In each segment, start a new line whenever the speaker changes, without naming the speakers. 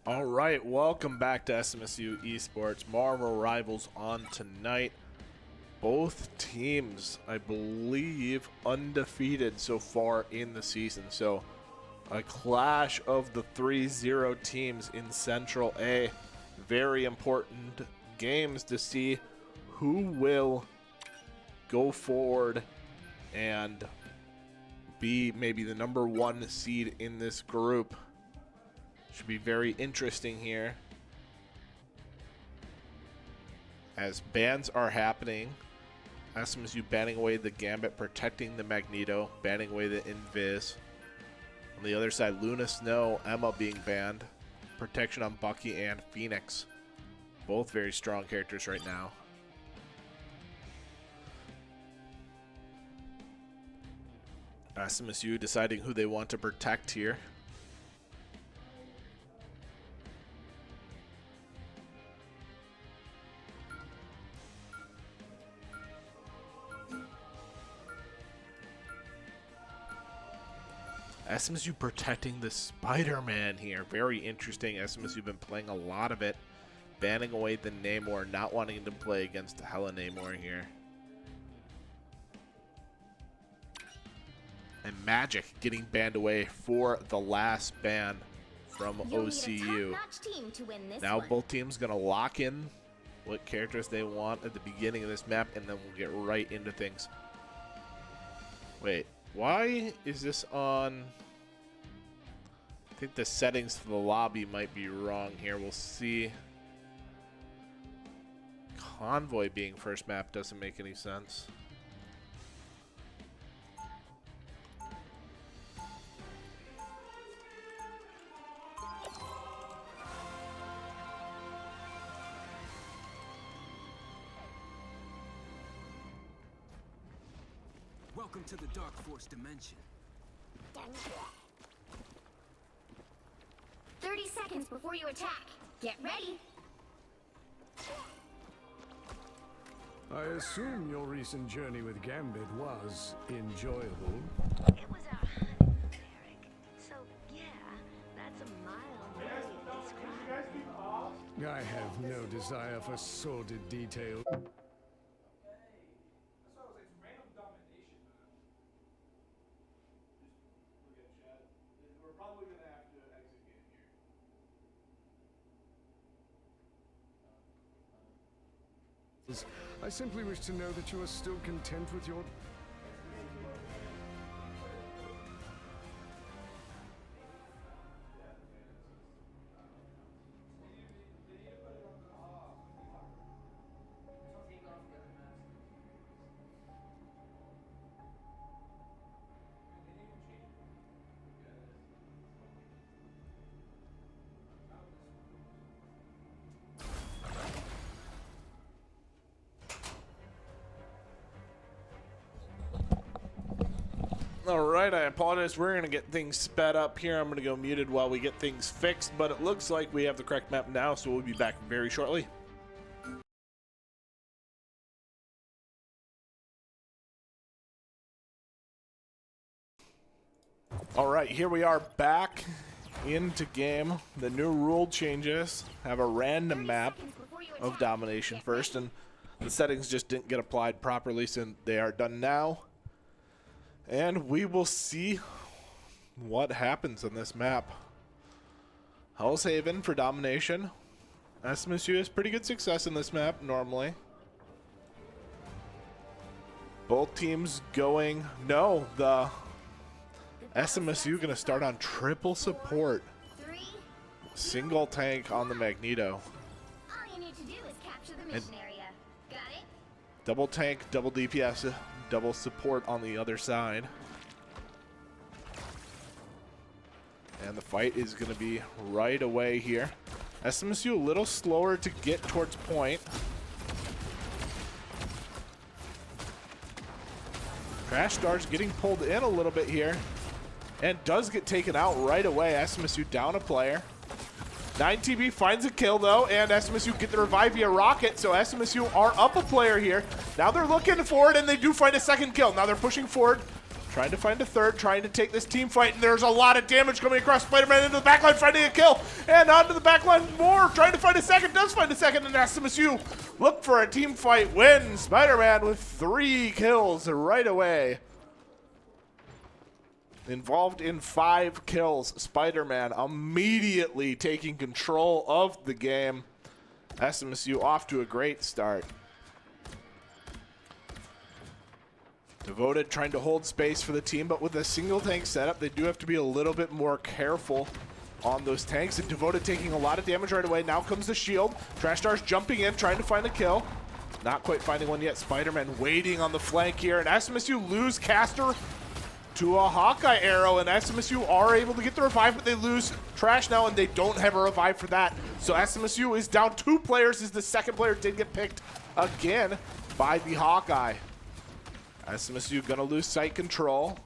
All right, welcome back to SMSU Esports. Marvel Rivals on tonight. Both teams, I believe, undefeated so far in the season. So a clash of the 3-0 teams in Central A. Very important games to see who will go forward and be maybe the #1 seed in this group. Should be very interesting here as bans are happening. SMSU banning away the Gambit, protecting the Magneto, banning away the Invis. On the other side, Luna, Snow, Emma being banned. Protection on Bucky and Phoenix. Both very strong characters right now. SMSU deciding who they want to protect here. SMSU protecting the Spider-Man here. Very interesting. SMSU been playing a lot of it. Banning away the Namor, not wanting to play against Hella Namor here. And Magic getting banned away for the last ban from OCU. Now both teams going to lock in what characters they want at the beginning of this map, and then we'll get right into things. Wait. Why is this on? I think the settings for the lobby might be wrong here. We'll see. Convoy being first map doesn't make any sense.
Welcome to the Dark Force dimension.
30 seconds before you attack. Get ready.
I assume your recent journey with Gambit was enjoyable.
It was our honeymoon, Eric. So, yeah, that's a mild way to describe it.
I have no desire for sordid detail. I simply wish to know that you are still content with your...
All right, I apologize. We're going to get things sped up here. I'm going to go muted while we get things fixed, but it looks like we have the correct map now, so we'll be back very shortly. All right, here we are back into game. The new rule changes have a random map of domination first, and the settings just didn't get applied properly, so they are done now. And we will see what happens on this map. Hell's Haven for domination. SMSU has pretty good success in this map normally. Both teams going... No, the SMSU going to start on triple support. Single tank on the Magneto.
All you need to do is capture the mission area. Got it?
Double tank, double DPS, double support on the other side. And the fight is going to be right away here. SMSU a little slower to get towards point. Crash Star's getting pulled in a little bit here. And does get taken out right away. SMSU down a player. 9TB finds a kill though, and SMSU get the revive via rocket, so SMSU are up a player here. Now they're looking forward, and they do find a second kill. Now they're pushing forward, trying to find a third, trying to take this team fight, and there's a lot of damage coming across. Spider-Man into the backline, finding a kill, and Spider-Man onto the back line more, trying to find a second, does find a second, and SMSU look for a team fight win. Spider-Man with 3 kills right away. Involved in 5 kills. Spider-Man immediately taking control of the game. SMSU off to a great start. Devoted trying to hold space for the team, but with a single tank setup, they do have to be a little bit more careful on those tanks. And Devoted taking a lot of damage right away. Now comes the shield. Trash Stars jumping in, trying to find a kill. Not quite finding one yet. Spider-Man waiting on the flank here, and SMSU lose Caster to a Hawkeye arrow, and SMSU are able to get the revive, but they lose Trash now, and they don't have a revive for that. So SMSU is down 2 players as the second player did get picked again by the Hawkeye. SMSU gonna lose site control.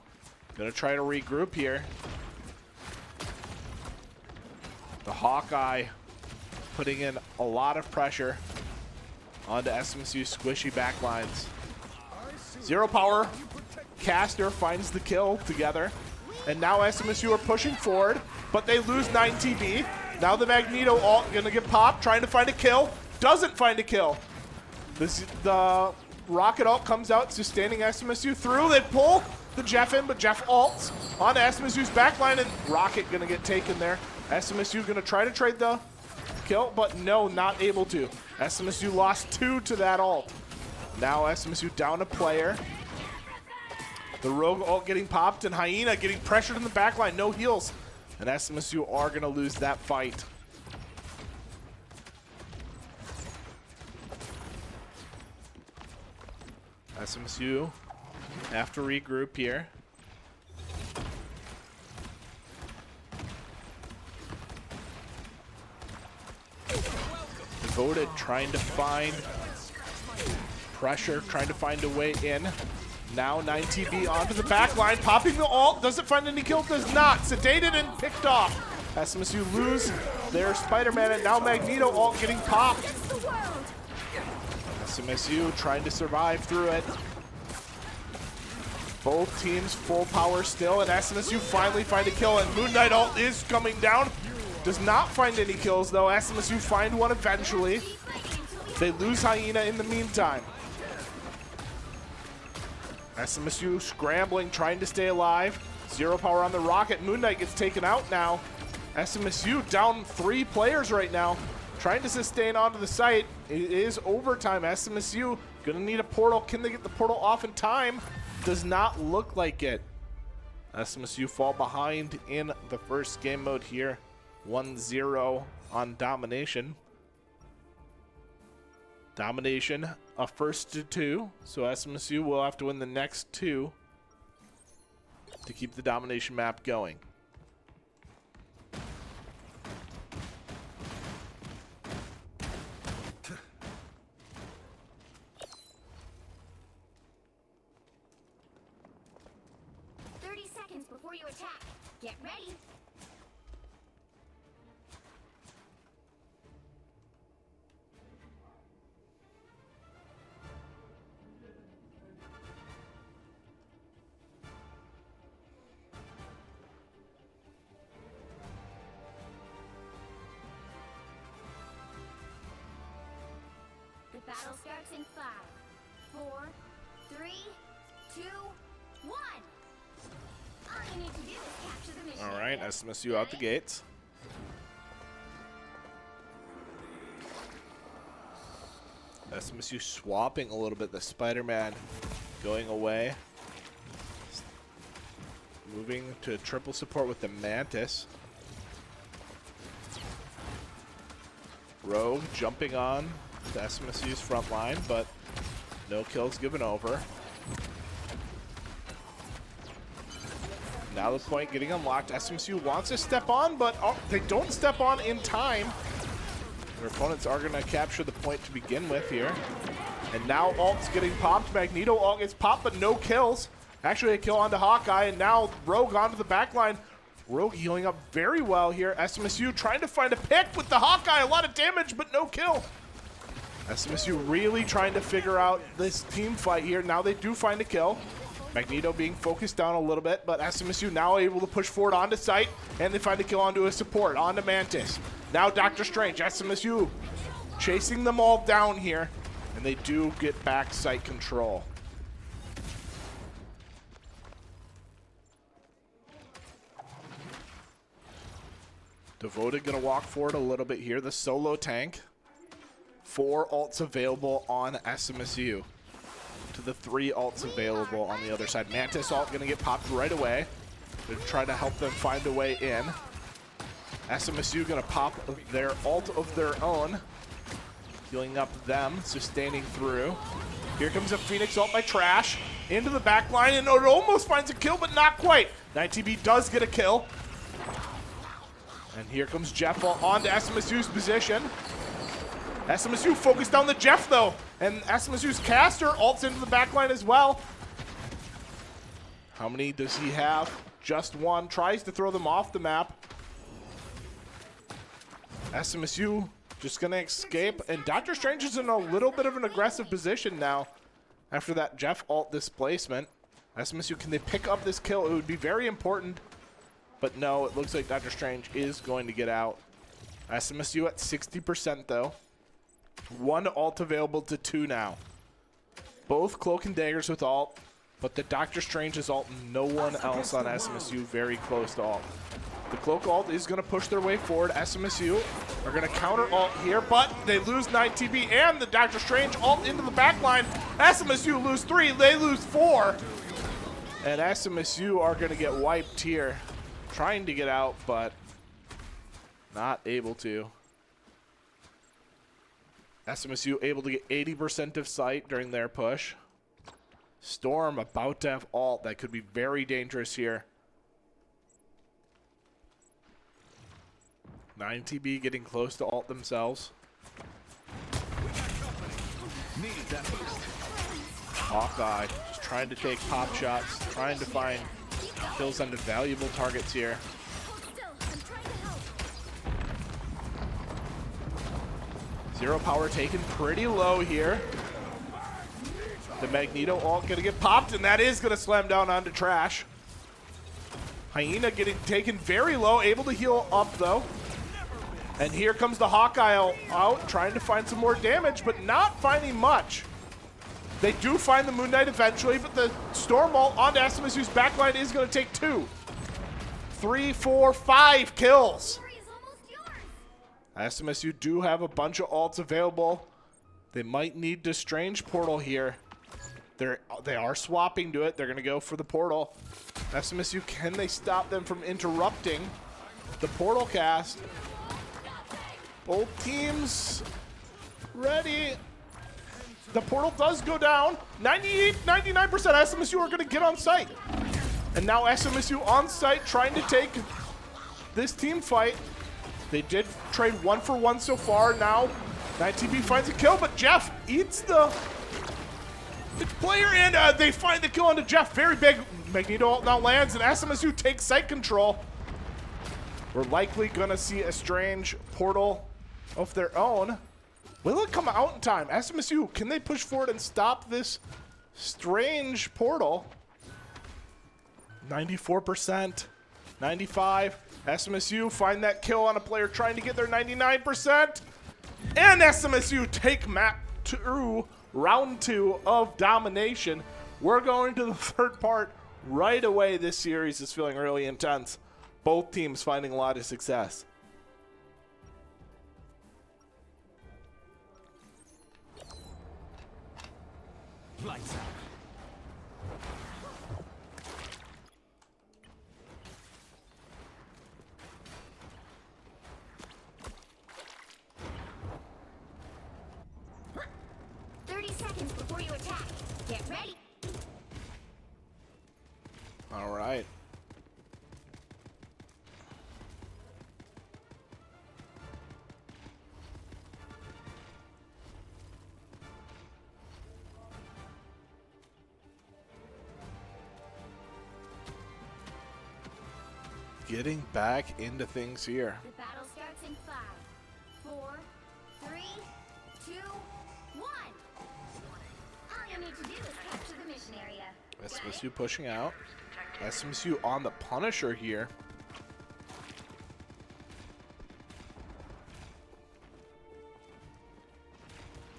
Gonna try to regroup here. The Hawkeye putting in a lot of pressure onto SMSU's squishy backlines. Zero power. Caster finds the kill together. And now SMSU are pushing forward, but they lose 9 TB. Now the Magneto ult gonna get popped, trying to find a kill. Doesn't find a kill. The Rocket ult comes out, sustaining SMSU through. They pull the Jeff in, but Jeff ults on SMSU's backline, and Rocket gonna get taken there. SMSU gonna try to trade the kill, but no, not able to. SMSU lost 2 to that ult. Now SMSU down a player. The Rogue ult getting popped, and Hyena getting pressured in the backline, no heals. And SMSU are gonna lose that fight. SMSU have to regroup here. Devoted trying to find pressure, trying to find a way in. Now 9 TB onto the back line, popping the ult, doesn't find any kill, does not. Sedated and picked off. SMSU lose their Spider-Man, and now Magneto ult getting popped. SMSU trying to survive through it. Both teams full power still, and SMSU finally find a kill, and Moon Knight ult is coming down. Does not find any kills though. SMSU find one eventually. They lose Hyena in the meantime. SMSU scrambling, trying to stay alive. Zero power on the Rocket. Moon Knight gets taken out now. SMSU down 3 players right now, trying to sustain onto the site. It is overtime. SMSU gonna need a portal. Can they get the portal off in time? Does not look like it. SMSU fall behind in the first game mode here. 1-0 on domination. Domination, a first to 2. So SMSU will have to win the next 2 to keep the domination map going.
Before you attack, get ready. The battle starts in 5, 4, 3, 2, 1. All you need to do is capture the mission.
All right, SMSU out the gates. SMSU swapping a little bit. The Spider-Man going away. Moving to triple support with the Mantis. Rogue jumping on the SMSU's front line, but no kills given over. Now the point getting unlocked. SMSU wants to step on, but they don't step on in time. Their opponents are going to capture the point to begin with here. And now ult's getting popped. Magneto ult gets popped, but no kills. Actually a kill onto Hawkeye, and now Rogue onto the backline. Rogue healing up very well here. SMSU trying to find a pick with the Hawkeye. A lot of damage, but no kill. SMSU really trying to figure out this team fight here. Now they do find a kill. Magneto being focused down a little bit, but SMSU now able to push forward onto site, and they find a kill onto a support, onto Mantis. Now Dr. Strange, SMSU chasing them all down here, and they do get back site control. Devoted gonna walk forward a little bit here. The solo tank. 4 ults available on SMSU. To the 3 ults available on the other side. Mantis ult gonna get popped right away. They're trying to help them find a way in. SMSU gonna pop their ult of their own. Healing up them, sustaining through. Here comes a Phoenix ult by Trash. Into the back line, and it almost finds a kill, but not quite. 9TB does get a kill. And here comes Jeff onto SMSU's position. SMSU focused down the Jeff though, and SMSU's caster ults into the backline as well. How many does he have? Just one. Tries to throw them off the map. SMSU just gonna escape, and Dr. Strange is in a little bit of an aggressive position now after that Jeff ult displacement. SMSU, can they pick up this kill? It would be very important, but no, it looks like Dr. Strange is going to get out. SMSU at 60% though. 1 ult available to 2 now. Both Cloak and Daggers with ult, but the Doctor Strange's ult, no one else on SMSU very close to ult. The Cloak ult is going to push their way forward. SMSU are going to counter ult here, but they lose 9TB and the Doctor Strange ult into the backline. SMSU lose 3, they lose 4. And SMSU are going to get wiped here. Trying to get out, but not able to. SMSU able to get 80% of sight during their push. Storm about to have ult. That could be very dangerous here. 9TB getting close to ult themselves. Hawkeye just trying to take pop shots, trying to find kills onto valuable targets here. Zero power taken pretty low here. The Magneto ult gonna get popped, and that is gonna slam down onto Trash. Hyena getting taken very low, able to heal up though. And here comes the Hawkeye out, trying to find some more damage, but not finding much. They do find the Moon Knight eventually, but the Storm ult onto SMSU's backline is gonna take 2. 3, 4, 5 kills. SMSU do have a bunch of ults available. They might need the Strange portal here. They are swapping to it. They're going to go for the portal. SMSU, can they stop them from interrupting the portal cast? Both teams ready. The portal does go down. 99% SMSU are going to get on site. And now SMSU on site trying to take this team fight. They did trade 1-for-1 so far. Now 9TB finds a kill, but Jeff eats the player, and they find the kill onto Jeff. Very big. Magneto now lands, and SMSU takes site control. We're likely gonna see a Strange portal of their own. Will it come out in time? SMSU, can they push forward and stop this Strange portal? 94%, 95%. SMSU find that kill on a player trying to get their 99%. And SMSU take map 2, round 2 of domination. We're going to the third part right away. This series is feeling really intense. Both teams finding a lot of success.
Lights out.
Before you attack, get ready.
All right. Getting back into things here.
The battle starts in 5, 4, 3, 2, 1. All you need to do is capture the mission area.
SMSU pushing out. SMSU on the Punisher here.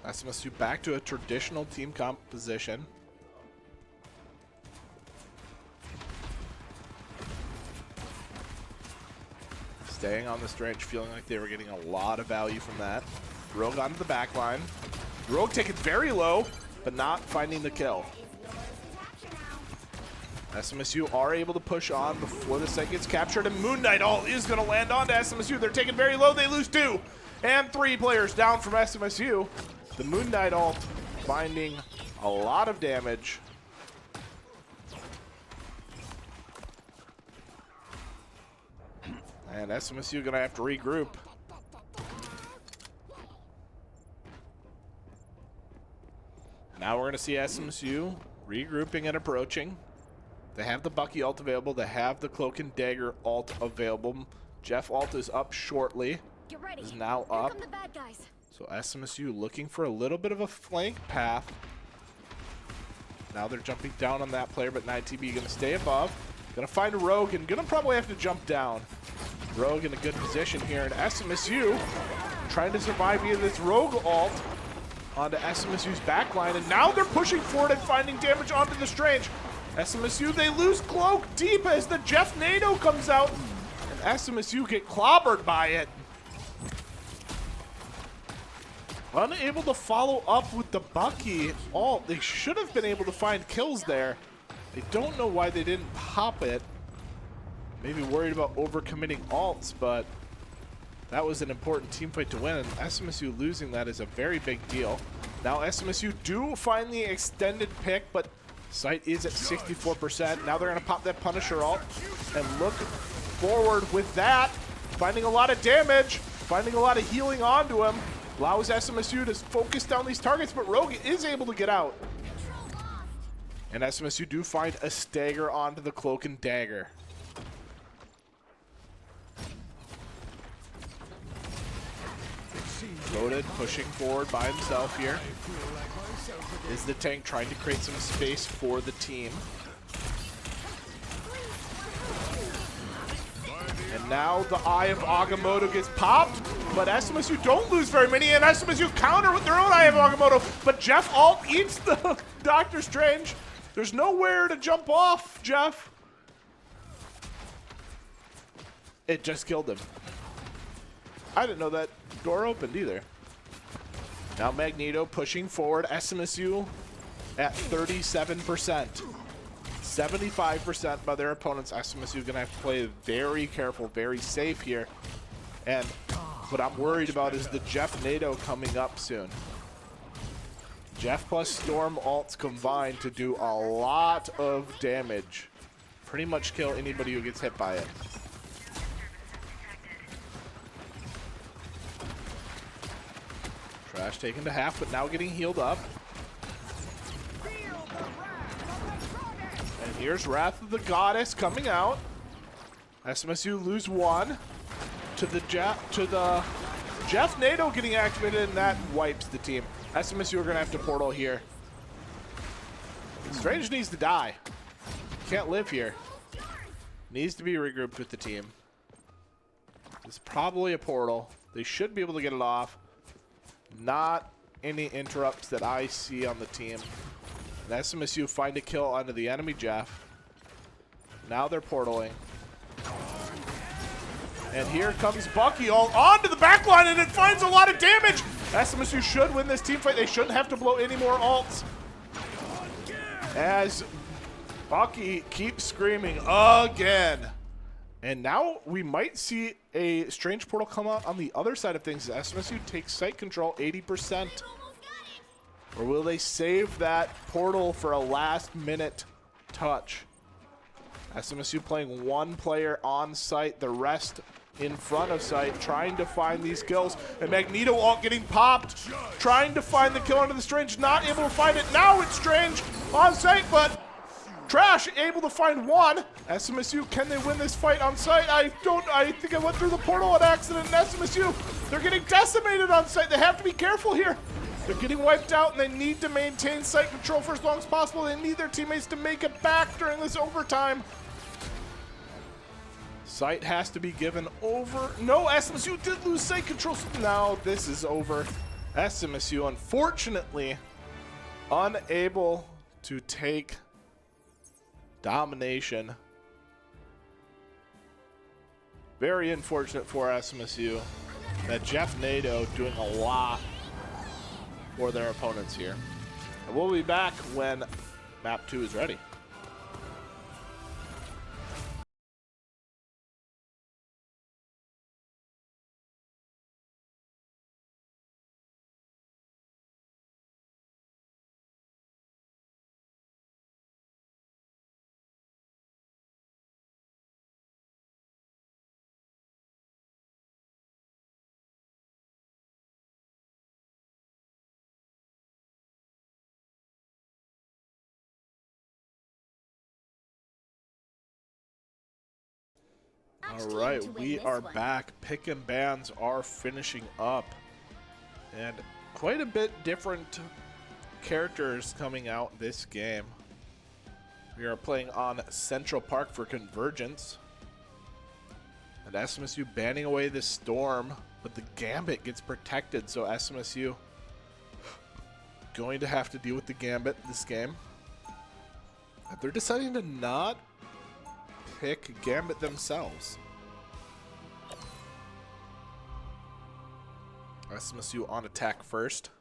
SMSU back to a traditional team composition. Staying on the stretch, feeling like they were getting a lot of value from that. Rogue onto the back line. Rogue taken very low, but not finding the kill. SMSU are able to push on before the site gets captured, and Moon Knight all is going to land onto SMSU. They're taken very low. They lose 2 and 3 players down from SMSU. The Moon Knight ult finding a lot of damage. And SMSU going to have to regroup. Now we're going to see SMSU regrouping and approaching. They have the Bucky ult available. They have the Cloak and Dagger ult available. Jeff ult is up shortly.
Get ready.
Is now
Here
up.
come the bad guys.
So SMSU looking for a little bit of a flank path. Now they're jumping down on that player, but 9TB going to stay above. Going to find a Rogue and going to probably have to jump down. Rogue in a good position here, and SMSU trying to survive via this Rogue ult onto SMSU's backline, and now they're pushing forward and finding damage onto the Strange. SMSU, they lose Cloak deep as the Jeff NATO comes out, and SMSU get clobbered by it. Unable to follow up with the Bucky ult. They should have been able to find kills there. I don't know why they didn't pop it. Maybe worried about overcommitting ults, but that was an important team fight to win, and SMSU losing that is a very big deal. Now SMSU do find the extended pick, but site is at 64%. Now they're going to pop that Punisher ult and look forward with that. Finding a lot of damage, finding a lot of healing onto him. Allows SMSU to focus down these targets, but Rogue is able to get out. And SMSU do find a stagger onto the Cloak and Dagger. Loaded, pushing forward by himself here. Is the tank trying to create some space for the team. And now the Eye of Agamotto gets popped, but SMSU don't lose very many, and SMSU counter with their own Eye of Agamotto, but Jeff ult eats the Doctor Strange. There's nowhere to jump off, Jeff. It just killed him. I didn't know that door opened either. Now Magneto pushing forward. SMSU at 37%. 75% by their opponents. SMSU going to have to play very careful, very safe here. And what I'm worried about is the Jeff NATO coming up soon. Jeff plus Storm ults combined to do a lot of damage. Pretty much kill anybody who gets hit by it. Trash taken to half, but now getting healed up. And here's Wrath of the Goddess coming out. SMSU lose 1 to the Jeff NATO getting activated, and that wipes the team. SMSU are going to have to portal here. Strange needs to die. Can't live here. Needs to be regrouped with the team. It's probably a portal. They should be able to get it off. Not any interrupts that I see on the team. And SMSU find a kill onto the enemy Jeff. Now they're portaling. And here comes Bucky all onto the backline, and it finds a lot of damage. SMSU should win this team fight. They shouldn't have to blow any more ults. As Bucky keeps screaming again. And now we might see a Strange portal come out on the other side of things. SMSU takes site control 80%. Or will they save that portal for a last minute touch? SMSU playing 1 player on site, the rest in front of site, trying to find these kills. And Magneto ult getting popped, trying to find the kill onto the Strange, not able to find it. Now it's Strange on site, but Trash able to find 1. SMSU, can they win this fight on site? I think I went through the portal on accident. And SMSU, they're getting decimated on site. They have to be careful here. They're getting wiped out, and they need to maintain site control for as long as possible. They need their teammates to make it back during this overtime. Site has to be given over. No, SMSU did lose site control. Now this is over. SMSU, unfortunately, unable to take domination. Very unfortunate for SMSU. That Jeff Nadeau doing a lot for their opponents here. And we'll be back when map 2 is ready. All right, we are back. Pick and bans are finishing up. And quite a bit different characters coming out this game. We are playing on Central Park for Convergence. And SMSU banning away the Storm, but the Gambit gets protected, so SMSU going to have to deal with the Gambit this game. They're deciding to not pick Gambit themselves. SMSU on attack first.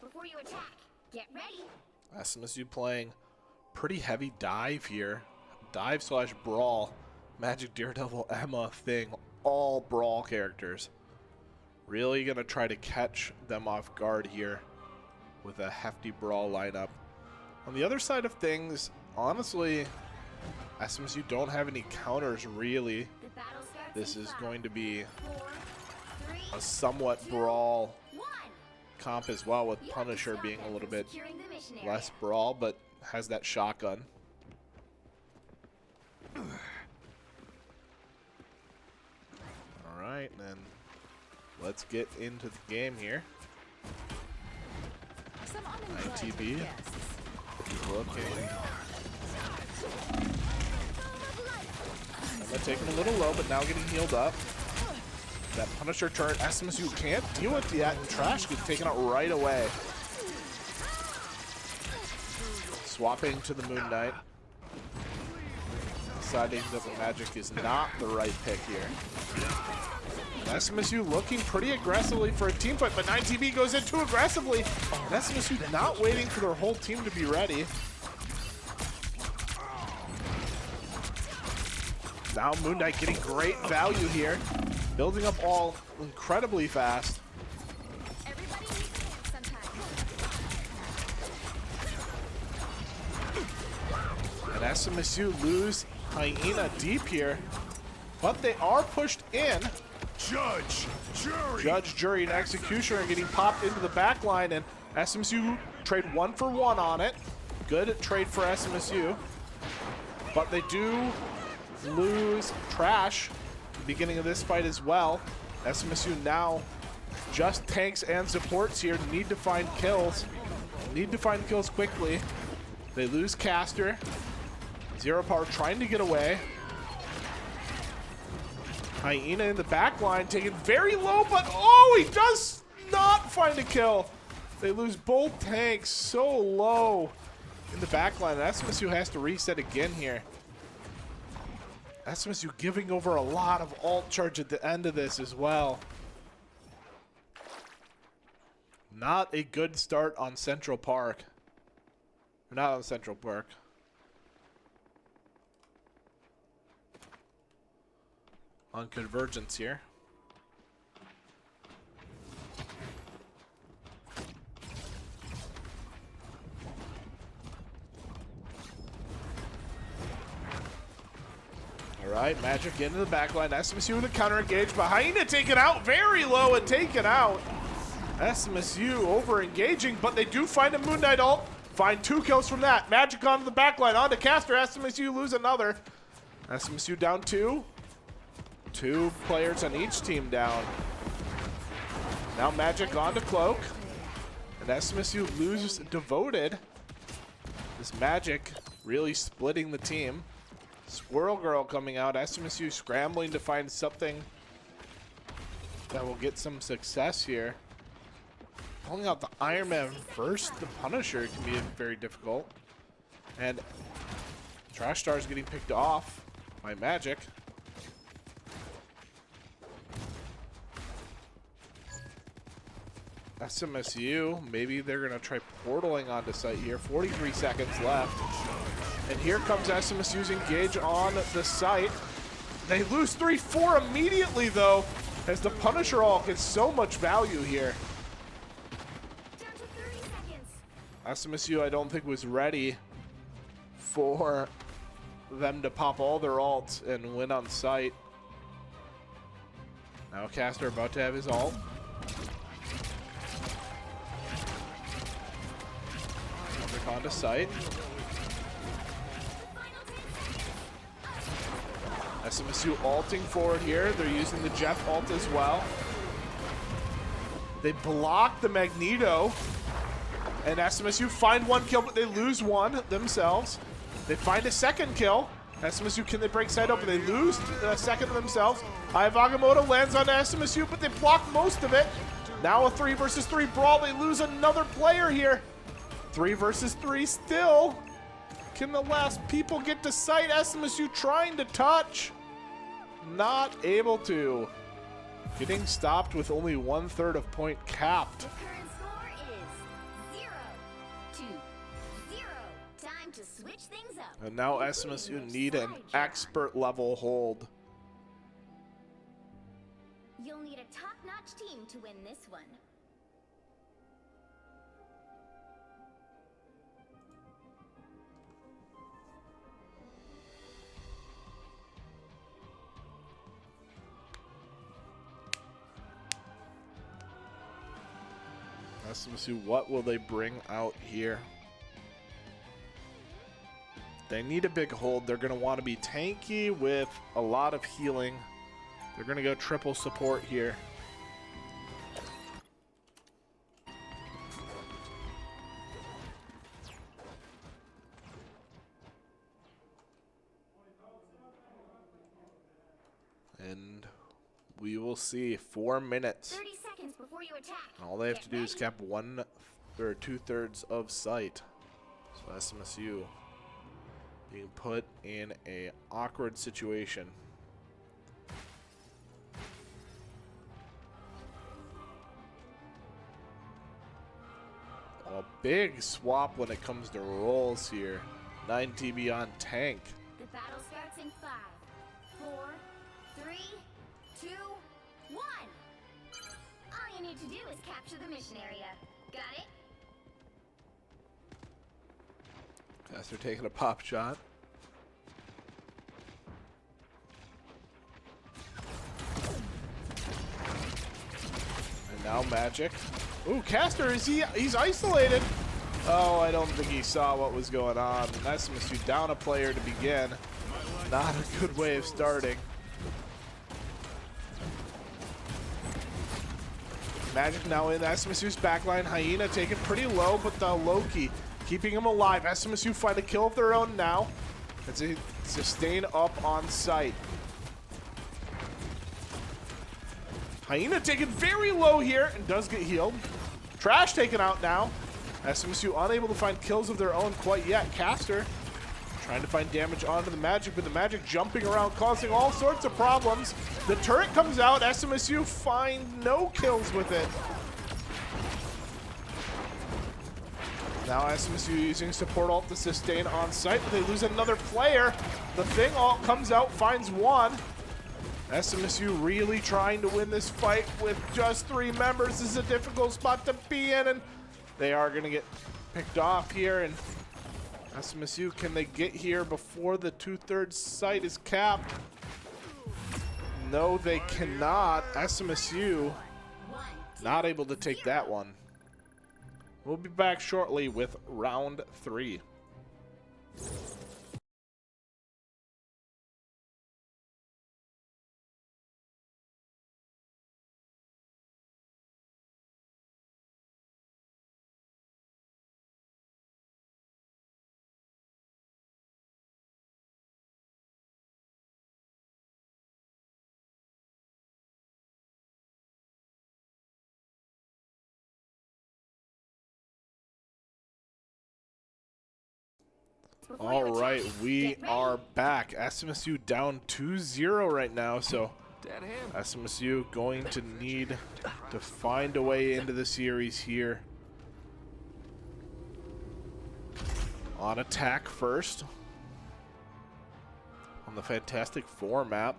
Before you attack, get ready.
SMSU playing pretty heavy dive here. Dive slash brawl. Magic, Daredevil, Emma, Thing, all brawl characters. Really gonna try to catch them off guard here with a hefty brawl lineup. On the other side of things, honestly, SMSU don't have any counters really. This is going to be a somewhat brawl comp as well, with Punisher being a little bit less brawl, but has that shotgun. Alright, then let's get into the game here. ITB looking. Emma taking a little low, but now getting healed up. That Punisher turn, SMSU can't deal with yet, and Trash gets taken out right away. Swapping to the Moon Knight. Deciding that the Magic is not the right pick here. SMSU looking pretty aggressively for a team fight, but 9TV goes in too aggressively. And SMSU not waiting for their whole team to be ready. Now Moon Knight getting great value here. Building up all incredibly fast. And SMSU lose Hyena deep here, but they are pushed in. Judge, Jury, and Executioner are getting popped into the back line, and SMSU trade 1-for-1 on it. Good trade for SMSU, but they do lose Trash beginning of this fight as well. SMSU now just tanks and supports here. Need to find kills. Need to find kills quickly. They lose Caster. Zero Power trying to get away. Hyena in the back line taken very low, but oh, he does not find a kill. They lose both tanks so low in the back line. SMSU has to reset again here. SMSU giving over a lot of alt charge at the end of this as well. Not a good start on Central Park. Not on Central Park. On Convergence here. All right, Magic into the backline. SMSU with a counter engage. Hyena taken out very low and taken out. SMSU over engaging, but they do find a Moon Knight ult. Find 2 kills from that. Magic onto the backline, onto Caster. SMSU lose another. SMSU down 2. 2 players on each team down. Now Magic on to Cloak. And SMSU loses Devoted. This Magic really splitting the team. Squirrel Girl coming out. SMSU scrambling to find something that will get some success here. Pulling out the Iron Man first, the Punisher can be very difficult. And Trash Star is getting picked off by Magic. SMSU, maybe they're going to try portaling onto site here. 43 seconds left. And here comes SMSU's engage on the site. They lose 3-4 immediately, though, as the Punisher ult gets so much value here.
Down to 30 seconds.
SMSU, I don't think, was ready for them to pop all their ults and win on site. Now Caster about to have his ult. Onto site. SMSU ulting forward here. They're using the Jeff ult as well. They block the Magneto. And SMSU find 1 kill, but they lose 1 themselves. They find a 2nd kill. SMSU, can they break side open? They lose a 2nd themselves. Agamotto lands on SMSU, but they block most of it. Now a 3 versus 3 brawl. They lose another player here. 3 versus 3 still. Can the last people get to site? SMSU trying to touch. Not able to. Getting stopped with only 1/3 of point capped.
The current score is 0-0. Time to switch things up.
And now SMSU need an expert level hold.
You'll need a top-notch team to win this one.
SMSU, what will they bring out here? They need a big hold. They're going to want to be tanky with a lot of healing. They're going to go triple support here. And we will see. 4 minutes.
30 seconds before you attack.
All they have to do is cap 1/3, 2/3 of sight. So SMSU being put in a awkward situation. A big swap when it comes to roles here. 9 TB on tank.
The battle starts in 5, 4, 3, 2, 1. All you need to do is capture the mission area. Got it?
Caster taking a pop shot. And now Magic. Ooh, Caster, he's isolated. Oh, I don't think he saw what was going on. SMSU down a player to begin. Not a good way of starting. Magic now in SMSU's backline. Hyena taken pretty low, but the Loki keeping him alive. SMSU find a kill of their own now. It's a sustain up on site. Hyena taken very low here and does get healed. Trash taken out now. SMSU unable to find kills of their own quite yet. Caster trying to find damage onto the Magic, but the Magic jumping around, causing all sorts of problems. The turret comes out. SMSU find no kills with it. Now SMSU using support ult to sustain on site, but they lose another player. The Thing ult comes out, finds 1. SMSU really trying to win this fight with just 3 members. This is a difficult spot to be in, and they are going to get picked off here. And SMSU, can they get here before the 2/3 site is capped? No, they cannot. SMSU not able to take that one. We'll be back shortly with round 3.
before
All
you
right,
attack.
we
Get ready.
are back. SMSU down 2-0 right now, so
Dead hand.
SMSU going to need to find a way into the series here. On attack first. On the Fantastic Four map.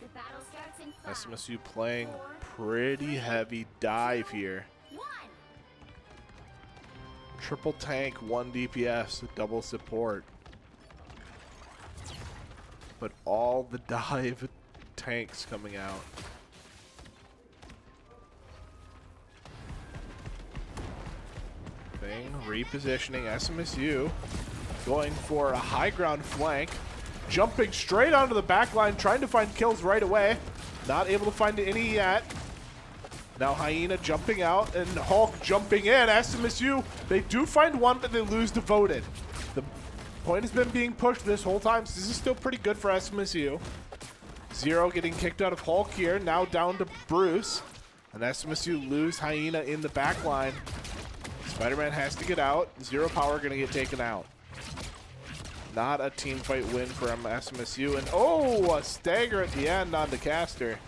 The battle starts in 5,
SMSU playing pretty heavy dive here.
1.
Triple tank, 1 DPS, double support. But all the dive tanks coming out. Thing repositioning SMSU. Going for a high ground flank. Jumping straight onto the back line, trying to find kills right away. Not able to find any yet. Now Hyena jumping out and Hulk jumping in. SMSU, they do find one, but they lose Devoted. The point has been being pushed this whole time, so this is still pretty good for SMSU. Zero getting kicked out of Hulk here, now down to Bruce. And SMSU lose Hyena in the back line. Spider-Man has to get out. Zero Power gonna get taken out. Not a team fight win from SMSU. And oh, a stagger at the end on the caster.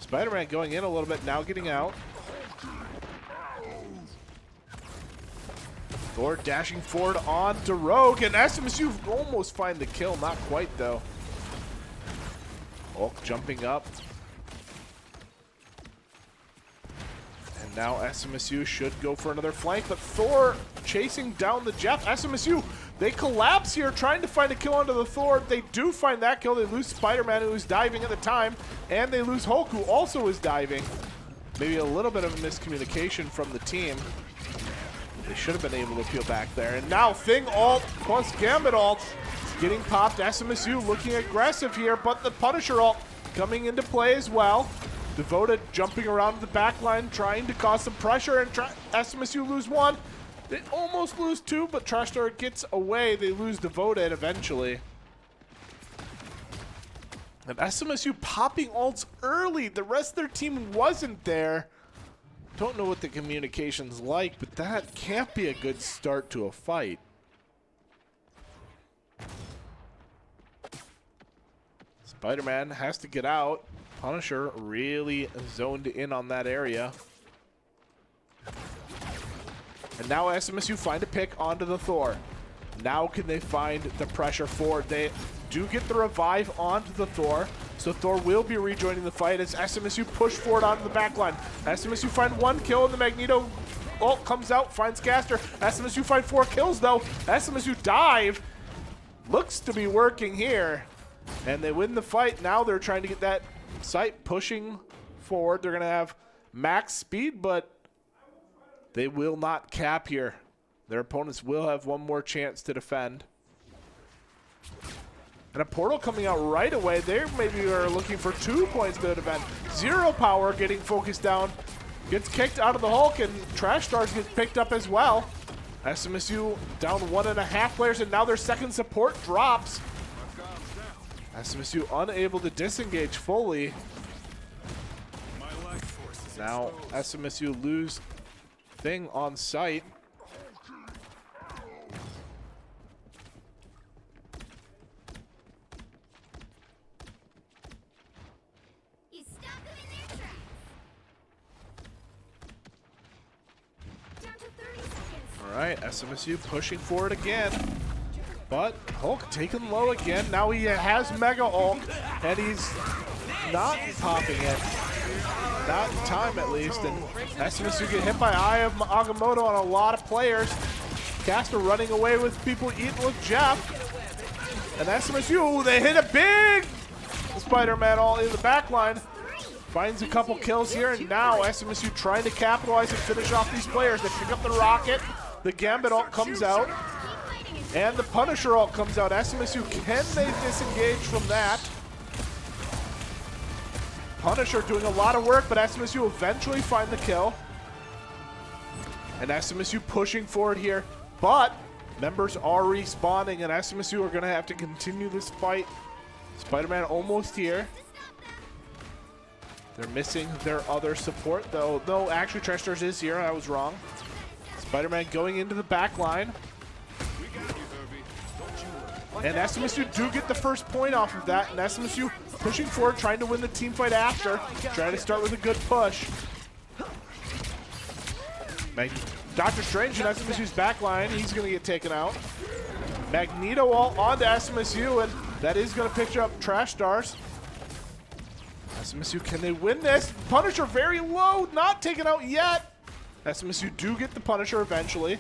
Spider-Man going in a little bit, now getting out. Thor dashing forward onto Rogue, and SMSU almost find the kill, not quite though. Hulk jumping up. And now SMSU should go for another flank, but Thor chasing down the Jeff. SMSU, they collapse here trying to find a kill onto the Thor. They do find that kill. They lose Spider-Man, who was diving at the time, and they lose Hulk, who also was diving. Maybe a little bit of a miscommunication from the team. They should have been able to peel back there. And now Thing ult plus Gambit ult getting popped. SMSU looking aggressive here, but the Punisher ult coming into play as well. Devoted jumping around the back line, trying to cause some pressure, and SMSU lose one. They almost lose two, but Trash Star gets away. They lose Devoted eventually. And SMSU popping ults early. The rest of their team wasn't there. Don't know what the communication's like, but that can't be a good start to a fight. Spider-Man has to get out. Punisher really zoned in on that area. And now SMSU find a pick onto the Thor. Now can they find the pressure forward? They do get the revive onto the Thor. So Thor will be rejoining the fight as SMSU push forward onto the back line. SMSU find one kill and the Magneto ult comes out, finds Caster. SMSU find 4 kills though. SMSU dive. Looks to be working here. And they win the fight. Now they're trying to get that site pushing forward. They're going to have max speed, but they will not cap here. Their opponents will have one more chance to defend. And a portal coming out right away. They maybe are looking for 2 points to defend. Zero Power getting focused down. Gets kicked out of the Hulk, and Trash Stars gets picked up as well. SMSU down 1.5 players, and now their second support drops. SMSU unable to disengage fully. Now SMSU lose Thing on site.
You stop them in their tracks. Down to 30 seconds.
All right, SMSU pushing forward again. But Hulk taken low again. Now he has Mega Hulk, and he's not popping it. Not in time, at least. And SMSU get hit by Eye of Agamotto on a lot of players. Caster running away with people eating with Jeff. And SMSU, they hit a big Spider-Man all in the back line. Finds a couple kills here, and now SMSU trying to capitalize and finish off these players. They pick up the rocket. The Gambit ult comes out. And the Punisher ult comes out. SMSU, can they disengage from that? Punisher doing a lot of work, but SMSU eventually find the kill. And SMSU pushing forward here, but members are respawning, and SMSU are going to have to continue this fight. Spider-Man almost here. They're missing their other support, though. No, actually, Trash Stars is here. I was wrong. Spider-Man going into the back line. And SMSU do get the first point off of that. And SMSU pushing forward, trying to win the team fight after. Trying to start with a good push. Dr. Strange in SMSU's back line. He's going to get taken out. Magneto all onto SMSU, and that is going to pick up Trash Stars. SMSU, can they win this? Punisher very low, not taken out yet. SMSU do get the Punisher eventually.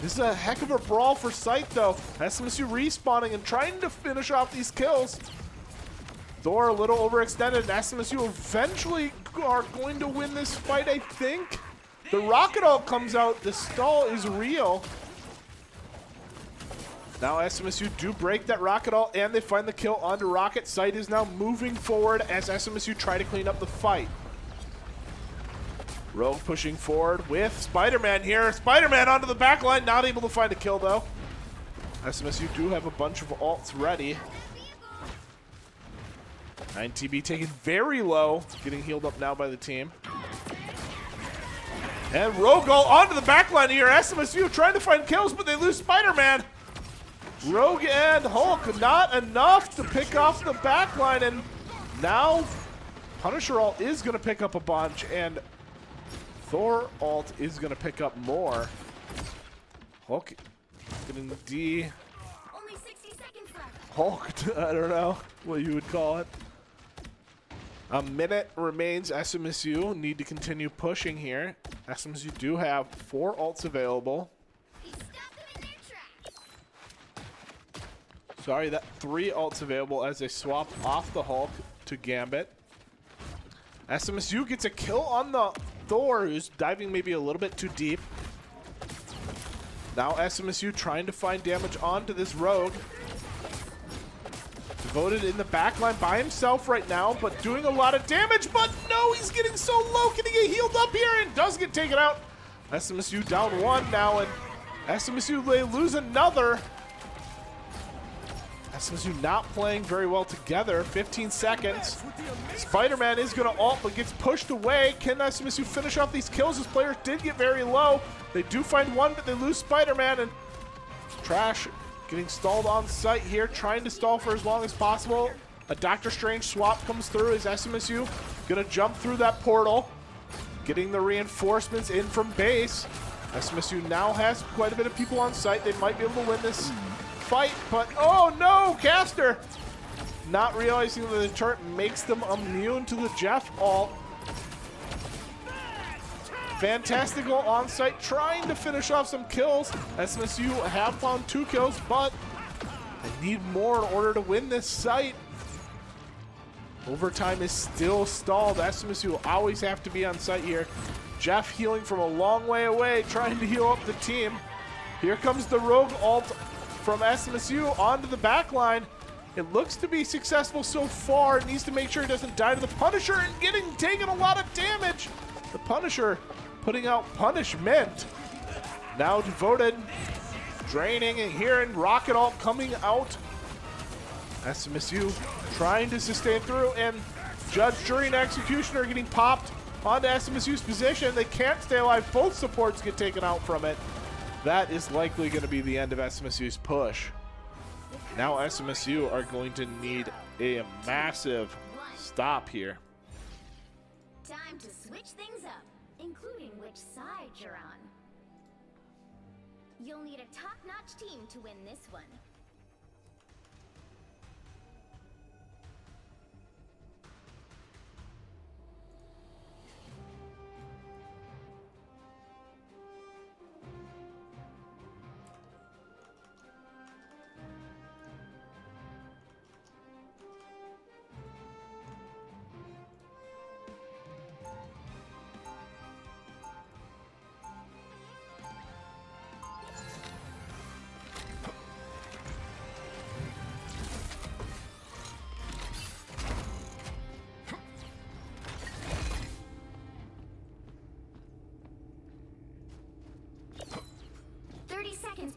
This is a heck of a brawl for sight, though. SMSU respawning and trying to finish off these kills. Thor a little overextended, and SMSU eventually are going to win this fight, I think. The Rocket All comes out. The stall is real. Now SMSU do break that Rocket All, and they find the kill onto Rocket. Sight is now moving forward as SMSU try to clean up the fight. Rogue pushing forward with Spider-Man here. Spider-Man onto the back line, not able to find a kill though. SMSU do have a bunch of ults ready. 9TB taken very low, getting healed up now by the team. And Rogue all onto the back line here. SMSU trying to find kills, but they lose Spider-Man. Rogue and Hulk not enough to pick off the back line, and now Punisher ult is going to pick up a bunch, and Thor ult is going to pick up more. Hulk getting the D.
Only 60 seconds left.
Hulk, I don't know what you would call it. A minute remains. SMSU need to continue pushing here. SMSU do have 4 ults available.
He stopped them in their tracks.
Sorry, that 3 ults available as they swap off the Hulk to Gambit. SMSU gets a kill on the Thor, who's diving maybe a little bit too deep. Now SMSU trying to find damage onto this Rogue. Devoted in the back line by himself right now, but doing a lot of damage, but no, he's getting so low. Can he get healed up here? And does get taken out. SMSU down 1 now, and SMSU they lose another. SMSU not playing very well together. 15 seconds. Spider-Man is going to ult, but gets pushed away. Can SMSU finish off these kills? His players did get very low. They do find one, but they lose Spider-Man, and Trash getting stalled on site here, trying to stall for as long as possible. A Doctor Strange swap comes through as SMSU going to jump through that portal, getting the reinforcements in from base. SMSU now has quite a bit of people on site. They might be able to win this fight, but oh no, Caster! Not realizing that the turret makes them immune to the Jeff ult. Fantastical on site, trying to finish off some kills. SMSU have found 2 kills, but they need more in order to win this site. Overtime is still stalled. SMSU will always have to be on site here. Jeff healing from a long way away, trying to heal up the team. Here comes the Rogue ult from SMSU onto the back line. It looks to be successful so far. It needs to make sure it doesn't die to the Punisher and taking a lot of damage. The Punisher putting out punishment. Now Devoted draining, and here in Rocket ult coming out. SMSU trying to sustain through, and Judge, Jury, and Executioner getting popped onto SMSU's position. They can't stay alive. Both supports get taken out from it. That is likely going to be the end of SMSU's push. Now SMSU are going to need a massive stop here.
Time to switch things up, including which side you're on. You'll need a top-notch team to win this one.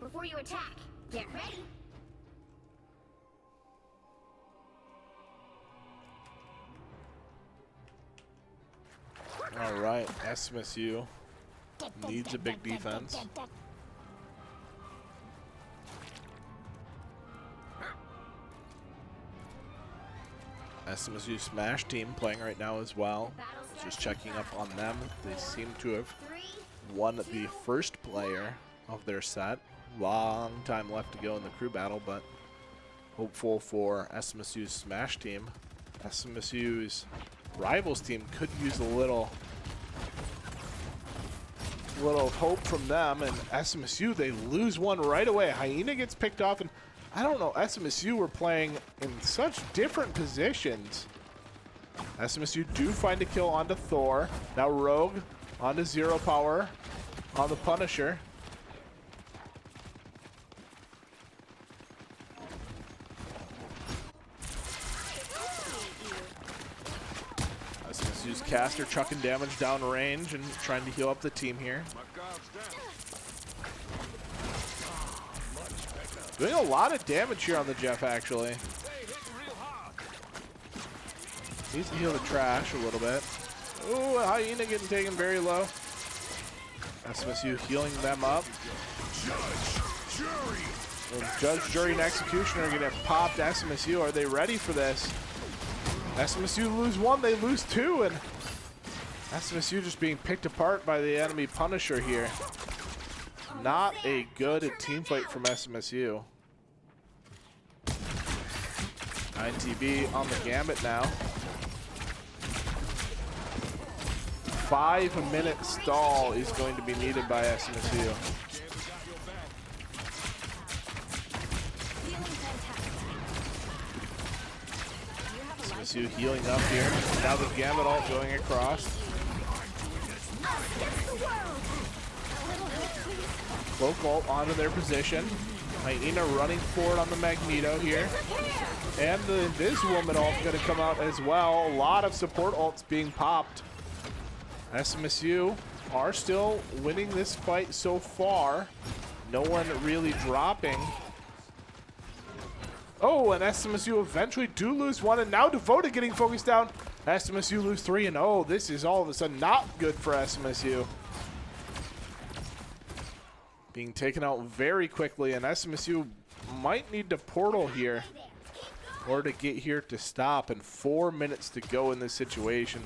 Before you attack, get ready.
All right, SMSU Needs a big defense. SMSU Smash team playing right now as well. Just checking up on them. They seem to have won the first player of their set. Long time left to go in the crew battle, but hopeful for SMSU's Smash team. SMSU's rivals team could use a little hope from them, and SMSU, they lose one right away. Hyena gets picked off, and I don't know, SMSU were playing in such different positions. SMSU do find a kill onto Thor. Now Rogue onto Zero Power on the Punisher. SMSU's caster chucking damage down range and trying to heal up the team here. Doing a lot of damage here on the Jeff, actually. Needs to heal the trash a little bit. Ooh, Hyena getting taken very low. SMSU healing them up. And Judge, Jury, and Executioner are going to pop SMSU. Are they ready for this? SMSU lose one, they lose two, and SMSU just being picked apart by the enemy Punisher here. Not a good team fight from SMSU. 9TB on the gambit now. 5-minute stall is going to be needed by SMSU. SMSU healing up here. Now the gambit ult going across. Cloak ult onto their position. Hyena running forward on the Magneto here. And the Invis-Woman ult going to come out as well. A lot of support ults being popped. SMSU are still winning this fight so far. No one really dropping. Oh, and SMSU eventually do lose one, and now Devoted getting focused down. SMSU lose three, and oh, this is all of a sudden not good for SMSU. Being taken out very quickly, and SMSU might need to portal here or to get here to stop, and 4 minutes to go in this situation.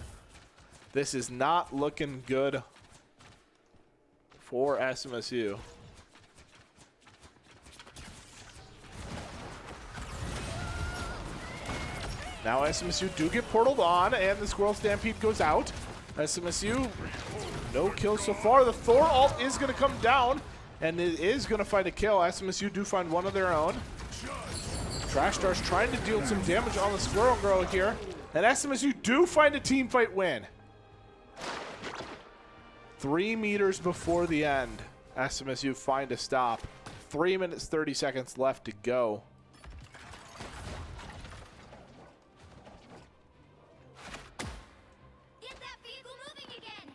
This is not looking good for SMSU. Now SMSU do get portaled on, and the Squirrel Stampede goes out. SMSU, no kills so far. The Thor ult is going to come down, and it is going to find a kill. SMSU do find one of their own. Trash Star's trying to deal some damage on the Squirrel Girl here, and SMSU do find a team fight win. 3 meters before the end, SMSU find a stop. 3 minutes, 30 seconds left to go.
Get that vehicle moving again.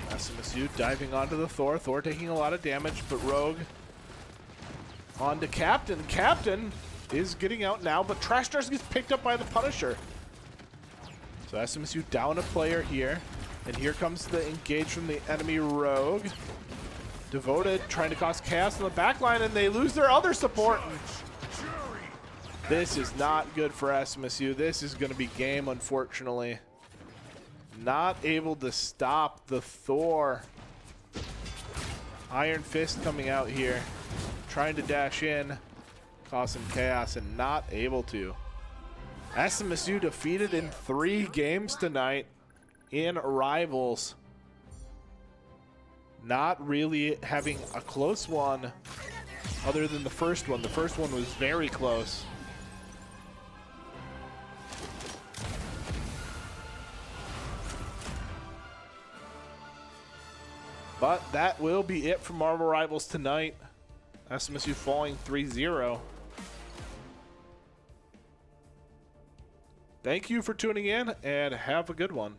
SMSU diving onto the Thor. Thor taking a lot of damage, but Rogue onto Captain. Captain is getting out now, but Trash Stars gets picked up by the Punisher. So SMSU down a player here, and here comes the engage from the enemy Rogue. Devoted trying to cause chaos in the back line, and they lose their other support. This is not good for SMSU. This is going to be game, unfortunately. Not able to stop the Thor. Iron Fist coming out here, trying to dash in, cause some chaos, and not able to. SMSU defeated in 3 games tonight in Rivals. Not really having a close one other than the first one. The first one was very close. But that will be it for Marvel Rivals tonight. SMSU falling 3-0. Thank you for tuning in, and have a good one.